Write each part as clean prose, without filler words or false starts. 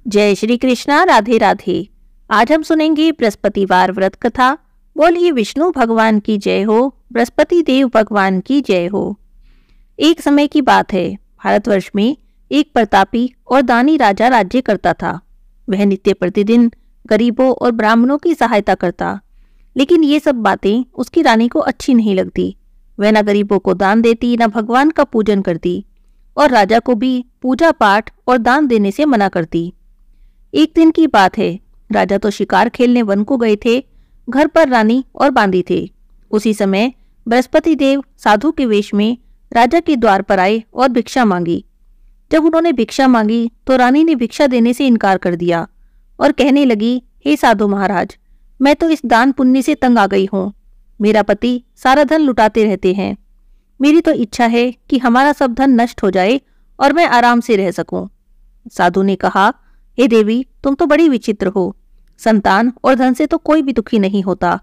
जय श्री कृष्णा। राधे राधे। आज हम सुनेंगे बृहस्पतिवार व्रत कथा। बोलिए विष्णु भगवान की जय हो, बृहस्पति देव भगवान की जय हो। एक समय की बात है, भारतवर्ष में एक प्रतापी और दानी राजा राज्य करता था। वह नित्य प्रतिदिन गरीबों और ब्राह्मणों की सहायता करता, लेकिन ये सब बातें उसकी रानी को अच्छी नहीं लगती। वह न गरीबों को दान देती, न भगवान का पूजन करती, और राजा को भी पूजा पाठ और दान देने से मना करती। एक दिन की बात है, राजा तो शिकार खेलने वन को गए थे। घर पर रानी और बांदी थे। उसी समय बृहस्पति देव साधु के वेश में राजा के द्वार पर आए और भिक्षा मांगी। जब उन्होंने भिक्षा मांगी तो रानी ने भिक्षा देने से इनकार कर दिया और कहने लगी, हे साधु महाराज, मैं तो इस दान पुण्य से तंग आ गई हूँ। मेरा पति सारा धन लुटाते रहते हैं। मेरी तो इच्छा है कि हमारा सब धन नष्ट हो जाए और मैं आराम से रह सकूं। साधु ने कहा, हे देवी, तुम तो बड़ी विचित्र हो। संतान और धन से तो कोई भी दुखी नहीं होता,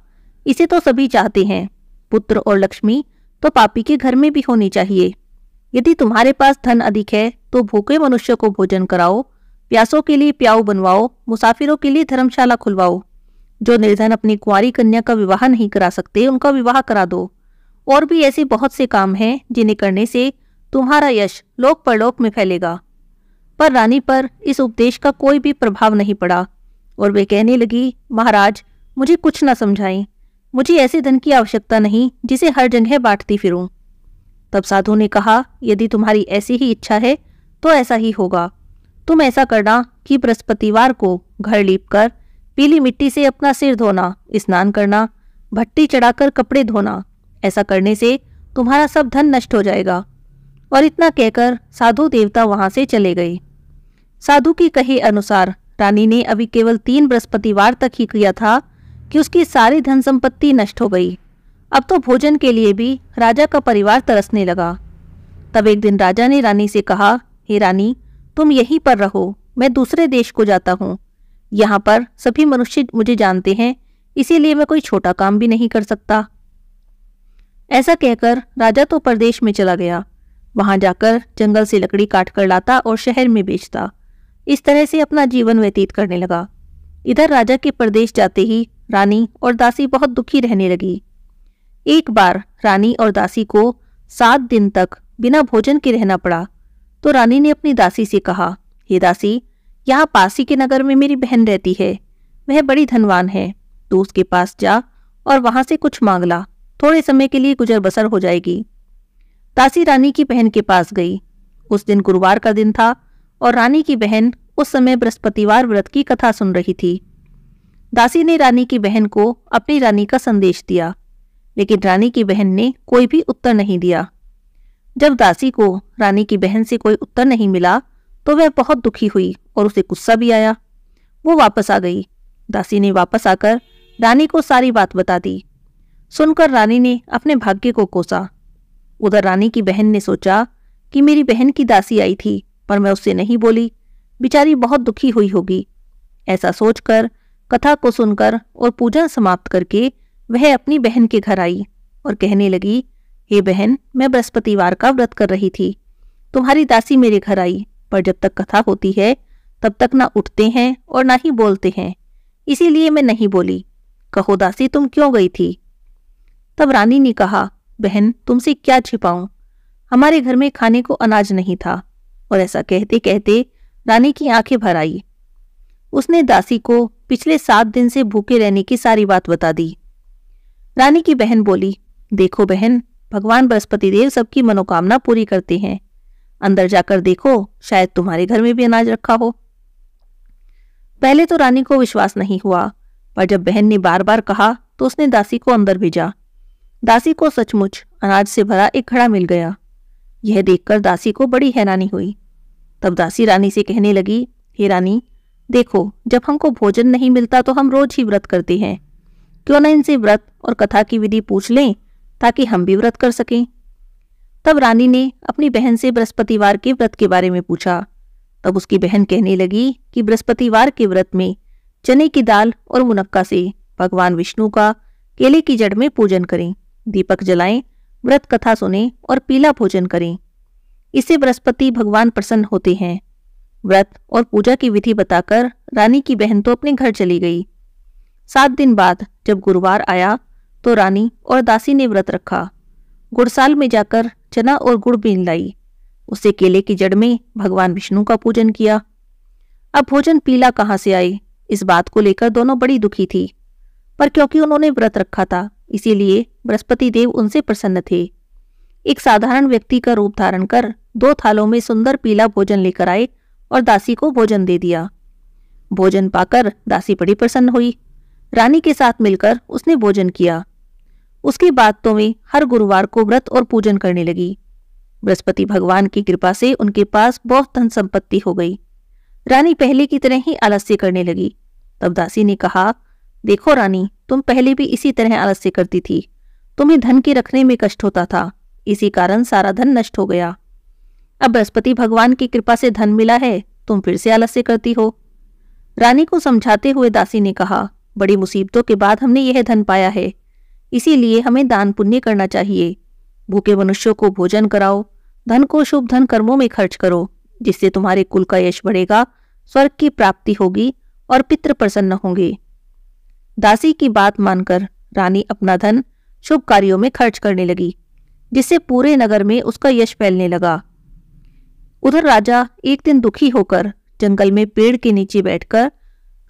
इसे तो सभी चाहते हैं। पुत्र और लक्ष्मी तो पापी के घर में भी होनी चाहिए। यदि तुम्हारे पास धन अधिक है तो भूखे मनुष्य को भोजन कराओ, प्यासों के लिए प्याऊ बनवाओ, मुसाफिरों के लिए धर्मशाला खुलवाओ। जो निर्धन अपनी कुंवारी कन्या का विवाह नहीं करा सकते, उनका विवाह करा दो। और भी ऐसे बहुत से काम हैं जिन्हें करने से तुम्हारा यश लोक परलोक में फैलेगा। पर रानी पर इस उपदेश का कोई भी प्रभाव नहीं पड़ा और वे कहने लगी, महाराज, मुझे कुछ न समझाएं। मुझे ऐसे धन की आवश्यकता नहीं जिसे हर जगह बांटती फिरूं। तब साधु ने कहा, यदि तुम्हारी ऐसी ही इच्छा है तो ऐसा ही होगा। तुम ऐसा करना कि बृहस्पतिवार को घर लीपकर पीली मिट्टी से अपना सिर धोना, स्नान करना, भट्टी चढ़ाकर कपड़े धोना। ऐसा करने से तुम्हारा सब धन नष्ट हो जाएगा। और इतना कहकर साधु देवता वहां से चले गए। साधु के कहे अनुसार रानी ने अभी केवल 3 बृहस्पतिवार तक ही किया था कि उसकी सारी धन संपत्ति नष्ट हो गई। अब तो भोजन के लिए भी राजा का परिवार तरसने लगा। तब एक दिन राजा ने रानी से कहा, हे रानी, तुम यहीं पर रहो, मैं दूसरे देश को जाता हूँ। यहाँ पर सभी मनुष्य मुझे जानते हैं, इसीलिए मैं कोई छोटा काम भी नहीं कर सकता। ऐसा कहकर राजा तो परदेश में चला गया। वहां जाकर जंगल से लकड़ी काट कर लाता और शहर में बेचता। इस तरह से अपना जीवन व्यतीत करने लगा। इधर राजा के प्रदेश जाते ही रानी और दासी बहुत दुखी रहने लगी। एक बार रानी और दासी को 7 दिन तक बिना भोजन के रहना पड़ा। तो रानी ने अपनी दासी से कहा, हे दासी, यहाँ पास ही के नगर में मेरी बहन रहती है। वह बड़ी धनवान है। तू उसके पास जा और वहां से कुछ मांग ला। थोड़े समय के लिए गुजर बसर हो जाएगी। दासी रानी की बहन के पास गई। उस दिन गुरुवार का दिन था और रानी की बहन उस समय बृहस्पतिवार व्रत की कथा सुन रही थी। दासी ने रानी की बहन को अपनी रानी का संदेश दिया, लेकिन रानी की बहन ने कोई भी उत्तर नहीं दिया। जब दासी को रानी की बहन से कोई उत्तर नहीं मिला तो वह बहुत दुखी हुई और उसे गुस्सा भी आया। वो वापस आ गई। दासी ने वापस आकर रानी को सारी बात बता दी। सुनकर रानी ने अपने भाग्य को कोसा। उधर रानी की बहन ने सोचा कि मेरी बहन की दासी आई थी, पर मैं उससे नहीं बोली। बेचारी बहुत दुखी हुई होगी। ऐसा सोचकर, कथा को सुनकर और पूजन समाप्त करके वह अपनी बहन के घर आई और कहने लगी, हे बहन, मैं बृहस्पतिवार का व्रत कर रही थी। तुम्हारी दासी मेरे घर आई, पर जब तक कथा होती है तब तक ना उठते हैं और ना ही बोलते हैं, इसीलिए मैं नहीं बोली। कहो दासी, तुम क्यों गई थी? तब रानी ने कहा, बहन, तुमसे क्या छिपाऊं, हमारे घर में खाने को अनाज नहीं था। और ऐसा कहते कहते रानी की आंखें भर आई। उसने दासी को पिछले 7 दिन से भूखे रहने की सारी बात बता दी। रानी की बहन बोली, देखो बहन, भगवान बृहस्पति देव सबकी मनोकामना पूरी करते हैं। अंदर जाकर देखो, शायद तुम्हारे घर में भी अनाज रखा हो। पहले तो रानी को विश्वास नहीं हुआ, पर जब बहन ने बार बार कहा तो उसने दासी को अंदर भेजा। दासी को सचमुच अनाज से भरा एक घड़ा मिल गया। यह देखकर दासी को बड़ी हैरानी हुई। तब दासी रानी से कहने लगी, हे रानी, देखो, जब हमको भोजन नहीं मिलता तो हम रोज ही व्रत करते हैं। क्यों न इनसे व्रत और कथा की विधि पूछ लें, ताकि हम भी व्रत कर सकें। तब रानी ने अपनी बहन से बृहस्पतिवार के व्रत के बारे में पूछा। तब उसकी बहन कहने लगी कि बृहस्पतिवार के व्रत में चने की दाल और मुनक्का से भगवान विष्णु का केले की जड़ में पूजन करें, दीपक जलाएं, व्रत कथा सुनें और पीला भोजन करें। इससे बृहस्पति भगवान प्रसन्न होते हैं। व्रत और पूजा की विधि बताकर रानी की बहन तो अपने घर चली गई। 7 दिन बाद जब गुरुवार आया तो रानी और दासी ने व्रत रखा। गुड़साल में जाकर चना और गुड़ बीन लाई। उससे केले की जड़ में भगवान विष्णु का पूजन किया। अब भोजन पीला कहाँ से आए, इस बात को लेकर दोनों बड़ी दुखी थी, पर क्योंकि उन्होंने व्रत रखा था इसीलिए बृहस्पति देव उनसे प्रसन्न थे। एक साधारण व्यक्ति का रूप धारण कर 2 थालों में सुंदर पीला भोजन लेकर आए और दासी को भोजन दे दिया। भोजन पाकर दासी बड़ी प्रसन्न हुई। रानी के साथ मिलकर उसने भोजन किया। उसके बाद तो वे हर गुरुवार को व्रत और पूजन करने लगी। बृहस्पति भगवान की कृपा से उनके पास बहुत धन संपत्ति हो गई। रानी पहले की तरह ही आलस्य करने लगी। तब दासी ने कहा, देखो रानी, तुम पहले भी इसी तरह आलस्य करती थी। तुम्हें धन के रखने में कष्ट होता था, इसी कारण सारा धन नष्ट हो गया। अब बृहस्पति भगवान की कृपा से धन मिला है, तुम फिर से आलस्य करती हो। रानी को समझाते हुए दासी ने कहा, बड़ी मुसीबतों के बाद हमने यह धन पाया है, इसीलिए हमें दान पुण्य करना चाहिए। भूखे मनुष्यों को भोजन कराओ, धन को शुभ धन कर्मों में खर्च करो, जिससे तुम्हारे कुल का यश बढ़ेगा, स्वर्ग की प्राप्ति होगी और पितृ प्रसन्न होंगे। दासी की बात मानकर रानी अपना धन शुभ कार्यों में खर्च करने लगी, जिससे पूरे नगर में उसका यश फैलने लगा। उधर राजा एक दिन दुखी होकर जंगल में पेड़ के नीचे बैठकर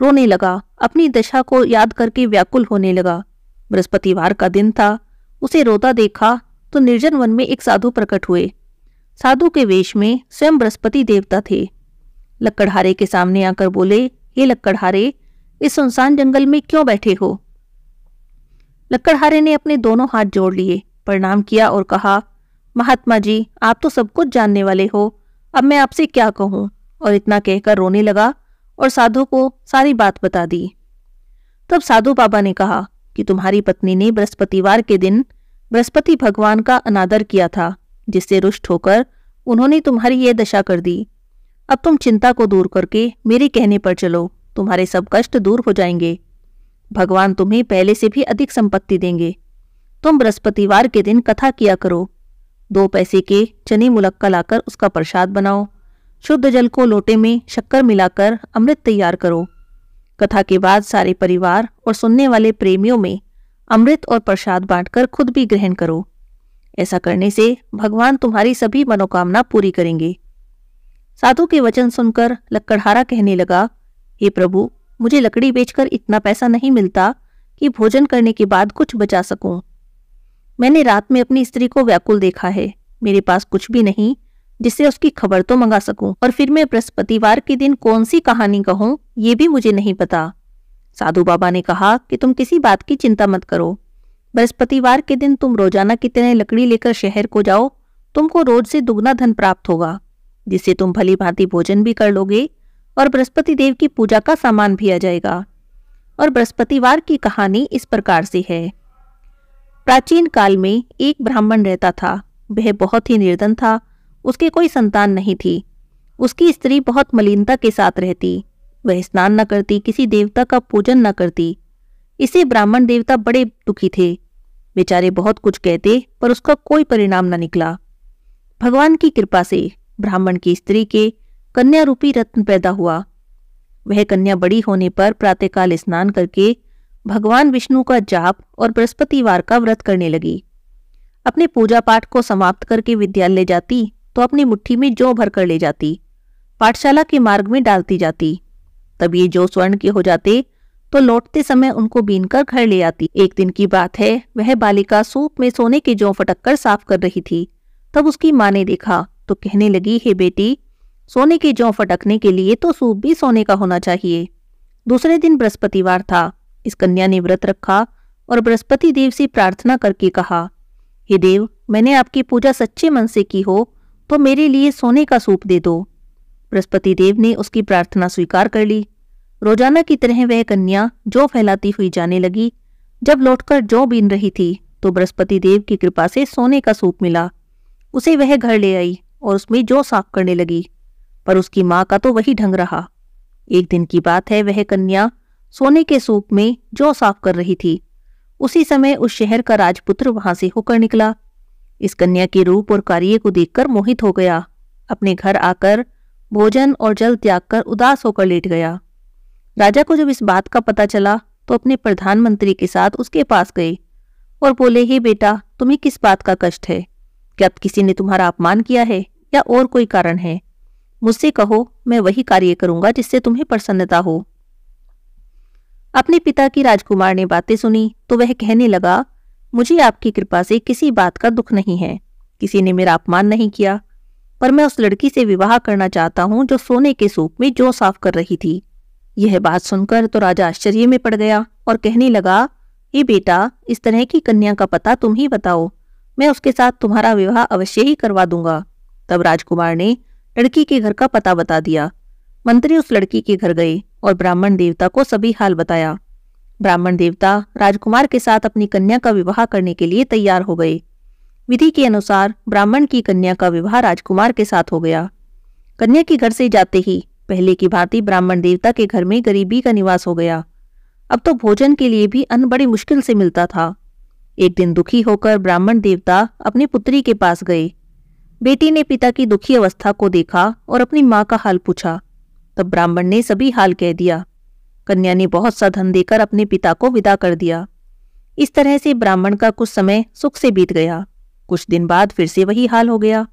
रोने लगा। अपनी दशा को याद करके व्याकुल होने लगा। बृहस्पतिवार का दिन था। उसे रोता देखा तो निर्जन वन में एक साधु प्रकट हुए। साधु के वेश में स्वयं बृहस्पति देवता थे। लक्कड़हारे के सामने आकर बोले, हे लक्कड़हारे, इस सुनसान जंगल में क्यों बैठे हो? लक्कड़हारे ने अपने दोनों हाथ जोड़ लिए, प्रणाम किया और कहा, महात्मा जी, आप तो सब कुछ जानने वाले हो, अब मैं आपसे क्या कहूँ? और इतना कहकर रोने लगा और साधु को सारी बात बता दी। तब साधु बाबा ने कहा कि तुम्हारी पत्नी ने बृहस्पतिवार के दिन बृहस्पति भगवान का अनादर किया था, जिससे रुष्ट होकर उन्होंने तुम्हारी ये दशा कर दी। अब तुम चिंता को दूर करके मेरे कहने पर चलो, तुम्हारे सब कष्ट दूर हो जाएंगे। भगवान तुम्हें पहले से भी अधिक संपत्ति देंगे। तुम बृहस्पतिवार के दिन कथा किया करो। 2 पैसे के चने मुलक्का लाकर उसका प्रसाद बनाओ। शुद्ध जल को लोटे में शक्कर मिलाकर अमृत तैयार करो। कथा के बाद सारे परिवार और सुनने वाले प्रेमियों में अमृत और प्रसाद बांटकर खुद भी ग्रहण करो। ऐसा करने से भगवान तुम्हारी सभी मनोकामना पूरी करेंगे। साधु के वचन सुनकर लक्कड़हारा कहने लगा, हे प्रभु, मुझे लकड़ी बेचकर इतना पैसा नहीं मिलता कि भोजन करने के बाद कुछ बचा सकूं। मैंने रात में अपनी स्त्री को व्याकुल देखा है। मेरे पास कुछ भी नहीं जिससे उसकी खबर तो मंगा सकूं, और फिर मैं बृहस्पतिवार के दिन कौन सी कहानी कहूं ये भी मुझे नहीं पता। साधु बाबा ने कहा कि तुम किसी बात की चिंता मत करो। बृहस्पतिवार के दिन तुम रोजाना की तरह लकड़ी लेकर शहर को जाओ। तुमको रोज से दुगना धन प्राप्त होगा, जिससे तुम भली भांति भोजन भी कर लोगे और बृहस्पति देव की पूजा का सामान भी आ जाएगा। और बृहस्पतिवार की कहानी इस प्रकार से है। प्राचीन काल में एक ब्राह्मण रहता था। वह बहुत ही निर्धन था। उसके कोई संतान नहीं थी। उसकी स्त्री बहुत मलिनता के साथ रहती। वह स्नान न करती, किसी देवता का पूजन न करती। इससे ब्राह्मण देवता बड़े दुखी थे। बेचारे बहुत कुछ कहते, पर उसका कोई परिणाम न निकला। भगवान की कृपा से ब्राह्मण की स्त्री के कन्या रूपी रत्न पैदा हुआ। वह कन्या बड़ी होने पर प्रातःकाल स्नान करके भगवान विष्णु का जाप और बृहस्पतिवार का व्रत करने लगी। अपने पूजा पाठ को समाप्त करके विद्यालय जाती तो अपनी मुट्ठी में जौ भर कर ले जाती। पाठशाला के मार्ग में डालती जाती। तब ये जौ स्वर्ण के हो जाते तो लौटते समय उनको बीनकर घर ले आती। एक दिन की बात है, वह बालिका सूप में सोने के जौ फटक कर साफ कर रही थी। तब उसकी माँ ने देखा तो कहने लगी, हे बेटी, सोने के जौ फटकने के लिए तो सूप भी सोने का होना चाहिए। दूसरे दिन बृहस्पतिवार था। इस कन्या ने व्रत रखा और बृहस्पति देव से प्रार्थना करके कहा, हे देव, मैंने आपकी पूजा सच्चे मन से की हो तो मेरे लिए सोने का सूप दे दो। बृहस्पति देव ने उसकी प्रार्थना स्वीकार कर ली। रोजाना की तरह वह कन्या जौ फैलाती हुई जाने लगी। जब लौटकर जौ बीन रही थी तो बृहस्पति देव की कृपा से सोने का सूप मिला। उसे वह घर ले आई और उसमें जौ साफ करने लगी, पर उसकी माँ का तो वही ढंग रहा। एक दिन की बात है, वह कन्या सोने के सूप में जौ साफ कर रही थी। उसी समय उस शहर का राजपुत्र वहां से होकर निकला। इस कन्या के रूप और कार्य को देखकर मोहित हो गया। अपने घर आकर भोजन और जल त्याग कर उदास होकर लेट गया। राजा को जब इस बात का पता चला तो अपने प्रधानमंत्री के साथ उसके पास गए और बोले, हे बेटा, तुम्हें किस बात का कष्ट है? क्या किसी ने तुम्हारा अपमान किया है या और कोई कारण है? मुझसे कहो, मैं वही कार्य करूंगा जिससे तुम्हें प्रसन्नता हो। अपने पिता की राजकुमार ने बातें सुनी तो वह कहने लगा, मुझे आपकी कृपा से किसी बात का दुख नहीं है, किसी ने मेरा अपमान नहीं किया, पर मैं उस लड़की से विवाह करना चाहता हूं जो सोने के सूप में जौ साफ कर रही थी। यह बात सुनकर तो राजा आश्चर्य में पड़ गया और कहने लगा, हे बेटा, इस तरह की कन्या का पता तुम ही बताओ, मैं उसके साथ तुम्हारा विवाह अवश्य ही करवा दूंगा। तब राजकुमार ने लड़की के घर का पता बता दिया। मंत्री उस लड़की के घर गए और ब्राह्मण देवता को सभी हाल बताया। ब्राह्मण देवता राजकुमार के साथ अपनी कन्या का विवाह करने के लिए तैयार हो गए। विधि के अनुसार ब्राह्मण की कन्या का विवाह राजकुमार के साथ हो गया। कन्या के घर से जाते ही पहले की भांति ब्राह्मण देवता के घर में गरीबी का निवास हो गया। अब तो भोजन के लिए भी अन्न बड़ी मुश्किल से मिलता था। एक दिन दुखी होकर ब्राह्मण देवता अपनी पुत्री के पास गए। बेटी ने पिता की दुखी अवस्था को देखा और अपनी माँ का हाल पूछा। तब ब्राह्मण ने सभी हाल कह दिया। कन्या ने बहुत सा धन देकर अपने पिता को विदा कर दिया। इस तरह से ब्राह्मण का कुछ समय सुख से बीत गया। कुछ दिन बाद फिर से वही हाल हो गया।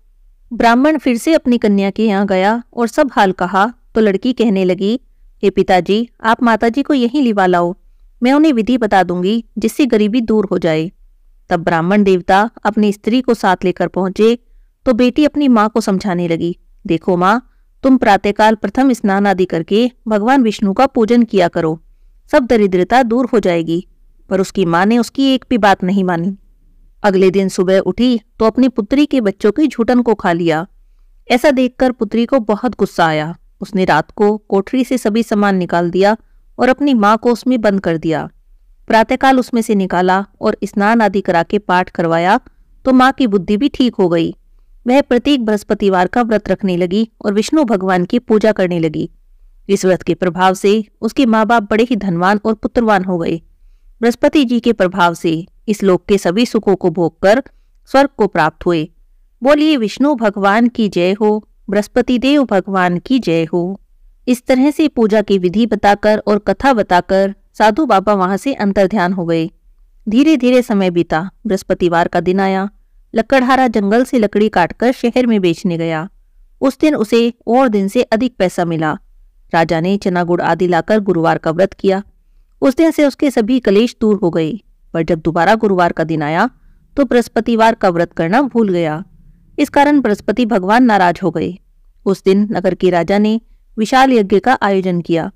ब्राह्मण फिर से अपनी कन्या के यहाँ गया और सब हाल कहा तो लड़की कहने लगी, हे पिताजी, आप माताजी को यहीं लिवा लाओ, मैं उन्हें विधि बता दूंगी जिससे गरीबी दूर हो जाए। तब ब्राह्मण देवता अपनी स्त्री को साथ लेकर पहुंचे तो बेटी अपनी माँ को समझाने लगी, देखो माँ, तुम प्रातःकाल प्रथम स्नान आदि करके भगवान विष्णु का पूजन किया करो, सब दरिद्रता दूर हो जाएगी। पर उसकी माँ ने उसकी एक भी बात नहीं मानी। अगले दिन सुबह उठी तो अपनी पुत्री के बच्चों की झूठन को खा लिया। ऐसा देखकर पुत्री को बहुत गुस्सा आया। उसने रात को कोठरी से सभी सामान निकाल दिया और अपनी माँ को उसमें बंद कर दिया। प्रातःकाल उसमें से निकाला और स्नान आदि करा के पाठ करवाया तो माँ की बुद्धि भी ठीक हो गई। वह प्रत्येक बृहस्पतिवार का व्रत रखने लगी और विष्णु भगवान की पूजा करने लगी। इस व्रत के प्रभाव से उसके माँ बाप बड़े ही धनवान और पुत्रवान हो गए। बृहस्पति जी के प्रभाव से इस लोक के सभी सुखों को भोगकर स्वर्ग को प्राप्त हुए। बोलिए विष्णु भगवान की जय हो, बृहस्पति देव भगवान की जय हो। इस तरह से पूजा की विधि बताकर और कथा बताकर साधु बाबा वहां से अंतर्ध्यान हो गए। धीरे धीरे समय बीता। बृहस्पतिवार का दिन आया। लकड़हारा जंगल से लकड़ी काटकर शहर में बेचने गया। उस दिन उसे और दिन से अधिक पैसा मिला। राजा ने चना गुड़ आदि लाकर गुरुवार का व्रत किया। उस दिन से उसके सभी कलेश दूर हो गए। पर जब दोबारा गुरुवार का दिन आया तो बृहस्पतिवार का व्रत करना भूल गया। इस कारण बृहस्पति भगवान नाराज हो गए। उस दिन नगर के राजा ने विशाल यज्ञ का आयोजन किया।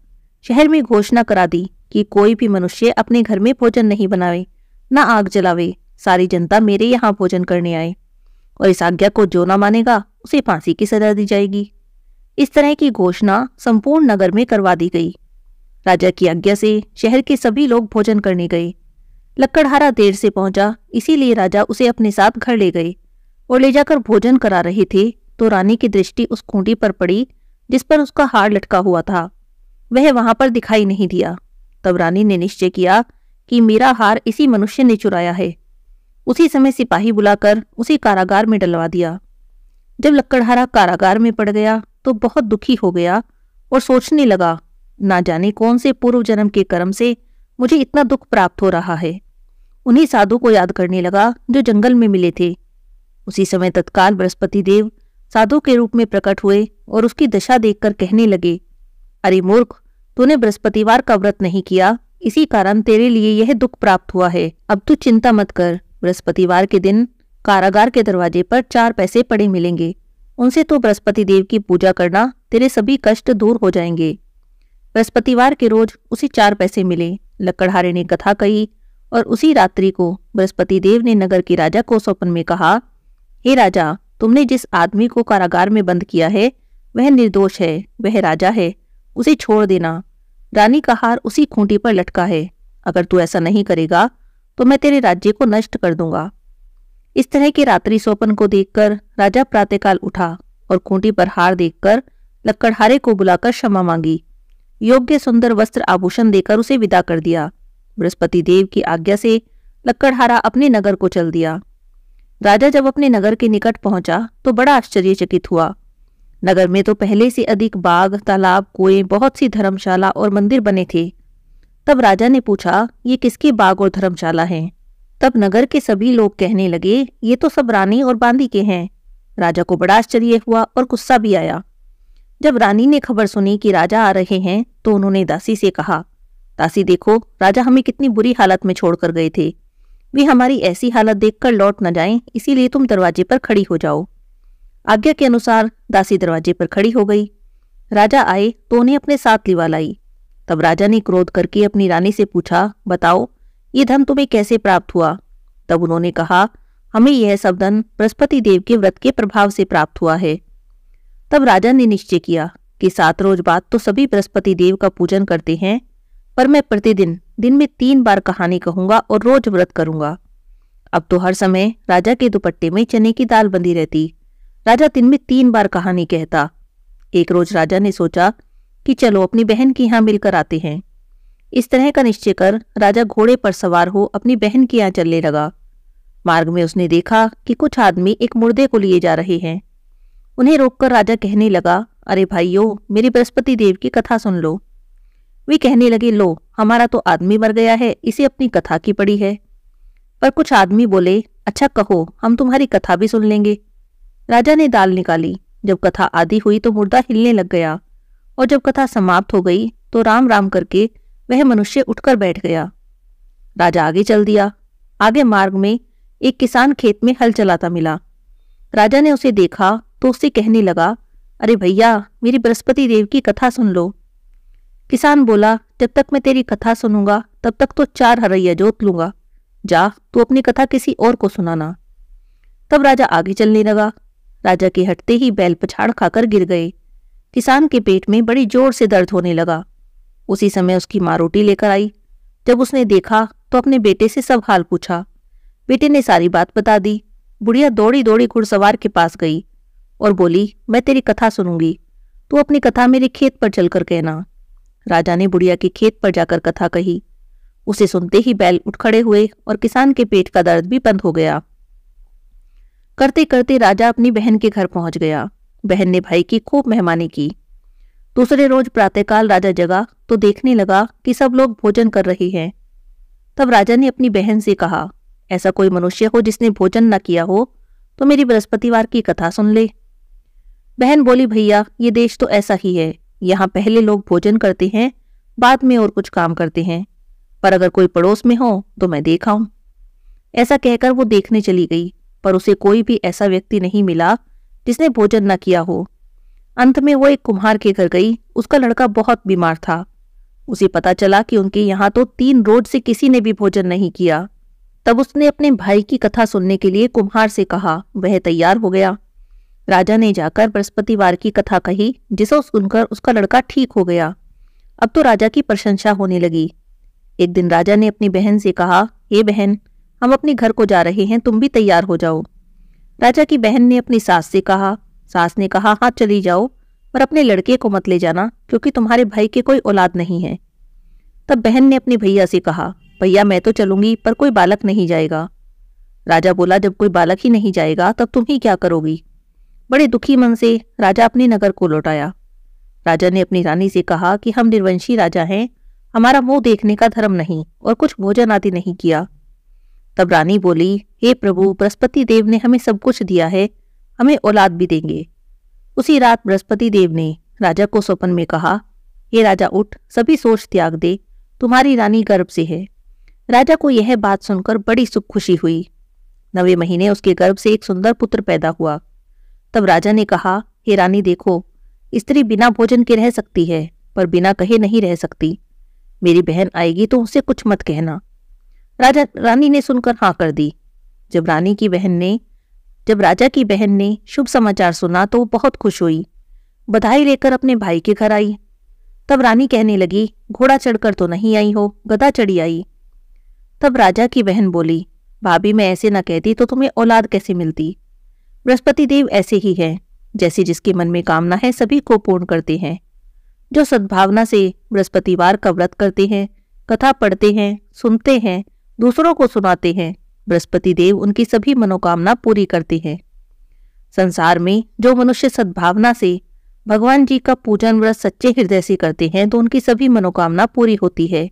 शहर में घोषणा करा दी कि कोई भी मनुष्य अपने घर में भोजन नहीं बनावे, न आग जलावे, सारी जनता मेरे यहाँ भोजन करने आए, और इस आज्ञा को जो न मानेगा उसे फांसी की सजा दी जाएगी। इस तरह की घोषणा संपूर्ण नगर में करवा दी गई। राजा की आज्ञा से शहर के सभी लोग भोजन करने गए। लकड़हारा देर से पहुंचा, इसीलिए राजा उसे अपने साथ घर ले गए और ले जाकर भोजन करा रहे थे तो रानी की दृष्टि उस खूंटी पर पड़ी जिस पर उसका हार लटका हुआ था। वह वहां पर दिखाई नहीं दिया। तब रानी ने निश्चय किया कि मेरा हार इसी मनुष्य ने चुराया है। उसी समय सिपाही बुलाकर उसे कारागार में डलवा दिया। जब लकड़हारा कारागार में पड़ गया तो बहुत दुखी हो गया और सोचने लगा, ना जाने कौन से पूर्व जन्म के कर्म से मुझे इतना दुख प्राप्त हो रहा है। उन्हीं साधु को याद करने लगा जो जंगल में मिले थे। उसी समय तत्काल बृहस्पति देव साधु के रूप में प्रकट हुए और उसकी दशा देखकर कहने लगे, अरे मूर्ख, तूने बृहस्पतिवार का व्रत नहीं किया, इसी कारण तेरे लिए यह दुख प्राप्त हुआ है। अब तू चिंता मत कर। बृहस्पतिवार के दिन कारागार के दरवाजे पर 4 पैसे पड़े मिलेंगे। उनसे तो बृहस्पति देव की पूजा करना, तेरे सभी कष्ट दूर हो जाएंगे। बृहस्पतिवार के रोज उसे 4 पैसे मिले। लकड़हारे ने कथा कही और उसी रात्रि को बृहस्पति देव ने नगर के राजा को स्वप्न में कहा, हे राजा, तुमने जिस आदमी को कारागार में बंद किया है वह निर्दोष है, वह राजा है, उसे छोड़ देना। रानी का हार उसी खूंटी पर लटका है। अगर तू ऐसा नहीं करेगा तो मैं तेरे राज्य को नष्ट कर दूंगा। इस तरह के रात्रि स्वप्न को देखकर राजा प्रातःकाल उठा और खूंटी पर हार देखकर लकड़हारे को बुलाकर क्षमा मांगी। योग्य सुंदर वस्त्र आभूषण देकर उसे विदा कर दिया। बृहस्पति देव की आज्ञा से लकड़हारा अपने नगर को चल दिया। राजा जब अपने नगर के निकट पहुंचा तो बड़ा आश्चर्यचकित हुआ। नगर में तो पहले से अधिक बाग, तालाब, कुएं, बहुत सी धर्मशाला और मंदिर बने थे। तब राजा ने पूछा, ये किसके बाग और धर्मशाला हैं? तब नगर के सभी लोग कहने लगे, ये तो सब रानी और बांदी के हैं। राजा को बड़ा आश्चर्य हुआ और गुस्सा भी आया। जब रानी ने खबर सुनी कि राजा आ रहे हैं तो उन्होंने दासी से कहा, दासी देखो, राजा हमें कितनी बुरी हालत में छोड़कर गए थे। वे हमारी ऐसी हालत देखकर लौट न जाएं, इसीलिए तुम दरवाजे पर खड़ी हो जाओ। आज्ञा के अनुसार दासी दरवाजे पर खड़ी हो गई। राजा आए तो उन्हें अपने साथ लिवा लाई। तब राजा ने क्रोध करके अपनी रानी से पूछा, बताओ ये धन तुम्हें कैसे प्राप्त हुआ? तब उन्होंने कहा, हमें यह सब धन बृहस्पति देव के व्रत के प्रभाव से प्राप्त हुआ है। तब राजा ने निश्चय किया कि 7 रोज बाद तो सभी बृहस्पति देव का पूजन करते हैं, पर मैं प्रतिदिन दिन में 3 बार कहानी कहूंगा और रोज व्रत करूंगा। अब तो हर समय राजा के दुपट्टे में चने की दाल बंधी रहती। राजा दिन में 3 बार कहानी कहता। एक रोज राजा ने सोचा कि चलो अपनी बहन के यहाँ मिलकर आते हैं। इस तरह का निश्चय कर राजा घोड़े पर सवार हो अपनी बहन के यहाँ चलने लगा। मार्ग में उसने देखा कि कुछ आदमी एक मुर्दे को लिए जा रहे हैं। उन्हें रोककर राजा कहने लगा, अरे भाइयों, मेरी बृहस्पति देव की कथा सुन लो। वे कहने लगे, लो, हमारा तो आदमी मर गया है, इसे अपनी कथा की पड़ी है। पर कुछ आदमी बोले, अच्छा कहो, हम तुम्हारी कथा भी सुन लेंगे। राजा ने दाल निकाली। जब कथा आधी हुई तो मुर्दा हिलने लग गया, और जब कथा समाप्त हो गई तो राम राम करके वह मनुष्य उठकर बैठ गया। राजा आगे चल दिया। आगे मार्ग में एक किसान खेत में हल चलाता मिला। राजा ने उसे देखा तो उससे कहने लगा, अरे भैया, मेरी बृहस्पति देव की कथा सुन लो। किसान बोला, जब तक मैं तेरी कथा सुनूंगा तब तक तो 4 हरैया जोत लूंगा। जा, तू अपनी कथा किसी और को सुनाना। तब राजा आगे चलने लगा। राजा के हटते ही बैल पछाड़ खाकर गिर गए। किसान के पेट में बड़ी जोर से दर्द होने लगा। उसी समय उसकी माँ रोटी लेकर आई। जब उसने देखा तो अपने बेटे से सब हाल पूछा। बेटे ने सारी बात बता दी। बुढ़िया दौड़ी दौड़ी घुड़सवार के पास गई और बोली, मैं तेरी कथा सुनूंगी, तू अपनी कथा मेरे खेत पर चलकर कहना। राजा ने बुढ़िया के खेत पर जाकर कथा कही। उसे सुनते ही बैल उठ खड़े हुए और किसान के पेट का दर्द भी बंद हो गया। करते करते राजा अपनी बहन के घर पहुंच गया। बहन ने भाई की खूब मेहमानी की। दूसरे रोज प्रातःकाल राजा जगा तो देखने लगा कि सब लोग भोजन कर रहे हैं। तब राजा ने अपनी बहन से कहा, ऐसा कोई मनुष्य हो जिसने भोजन न किया हो तो मेरी बृहस्पतिवार की कथा सुन ले। बहन बोली, भैया, ये देश तो ऐसा ही है, यहाँ पहले लोग भोजन करते हैं, बाद में और कुछ काम करते हैं, पर अगर कोई पड़ोस में हो तो मैं देखाऊं। ऐसा कहकर वो देखने चली गई, पर उसे कोई भी ऐसा व्यक्ति नहीं मिला जिसने भोजन न किया हो। अंत में वो एक कुम्हार के घर गई। उसका लड़का बहुत बीमार था। उसे पता चला कि उनके यहाँ तो 3 रोज से किसी ने भी भोजन नहीं किया। तब उसने अपने भाई की कथा सुनने के लिए कुम्हार से कहा। वह तैयार हो गया। राजा ने जाकर बृहस्पतिवार की कथा कही, जिसे सुनकर उसका लड़का ठीक हो गया। अब तो राजा की प्रशंसा होने लगी। एक दिन राजा ने अपनी बहन से कहा, हे बहन, हम अपने घर को जा रहे हैं, तुम भी तैयार हो जाओ। राजा की बहन ने अपनी सास से कहा। सास ने कहा, हाँ चली जाओ, पर अपने लड़के को मत ले जाना, क्योंकि तुम्हारे भाई के कोई औलाद नहीं है। तब बहन ने अपने भैया से कहा, भैया मैं तो चलूंगी, पर कोई बालक नहीं जाएगा। राजा बोला, जब कोई बालक ही नहीं जाएगा तब तुम ही क्या करोगी? बड़े दुखी मन से राजा अपने नगर को लौट आया। राजा ने अपनी रानी से कहा कि हम निर्वंशी राजा हैं, हमारा मुंह देखने का धर्म नहीं और कुछ भोजन आदि नहीं किया। तब रानी बोली, हे प्रभु, बृहस्पति देव ने हमें सब कुछ दिया है, हमें औलाद भी देंगे। उसी रात बृहस्पति देव ने राजा को स्वप्न में कहा, हे राजा उठ, सभी सोच त्याग दे, तुम्हारी रानी गर्भ से है। राजा को यह बात सुनकर बड़ी सुख खुशी हुई। 9वें महीने उसके गर्भ से एक सुंदर पुत्र पैदा हुआ। तब राजा ने कहा, हे रानी देखो, स्त्री बिना भोजन के रह सकती है, पर बिना कहे नहीं रह सकती। मेरी बहन आएगी तो उससे कुछ मत कहना। रानी ने सुनकर हाँ कर दी। जब राजा की बहन ने शुभ समाचार सुना तो वो बहुत खुश हुई। बधाई लेकर अपने भाई के घर आई। तब रानी कहने लगी, घोड़ा चढ़कर तो नहीं आई हो, गधा चढ़ी आई। तब राजा की बहन बोली, भाभी मैं ऐसे न कहती तो तुम्हें औलाद कैसे मिलती? बृहस्पति देव ऐसे ही हैं, जैसे जिसके मन में कामना है सभी को पूर्ण करते हैं। जो सद्भावना से बृहस्पतिवार का व्रत करते हैं, कथा पढ़ते हैं, सुनते हैं, दूसरों को सुनाते हैं, बृहस्पति देव उनकी सभी मनोकामना पूरी करते हैं। संसार में जो मनुष्य सद्भावना से भगवान जी का पूजन व्रत सच्चे हृदय से करते हैं तो उनकी सभी मनोकामना पूरी होती है।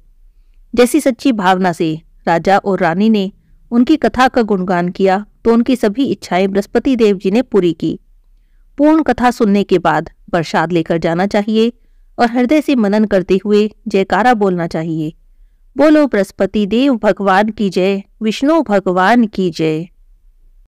जैसी सच्ची भावना से राजा और रानी ने उनकी कथा का गुणगान किया तो उनकी सभी इच्छाएं बृहस्पति देव जी ने पूरी की। पूर्ण कथा सुनने के बाद प्रसाद लेकर जाना चाहिए और हृदय से मनन करते हुए जयकारा बोलना चाहिए। बोलो बृहस्पति देव भगवान की जय, विष्णु भगवान की जय।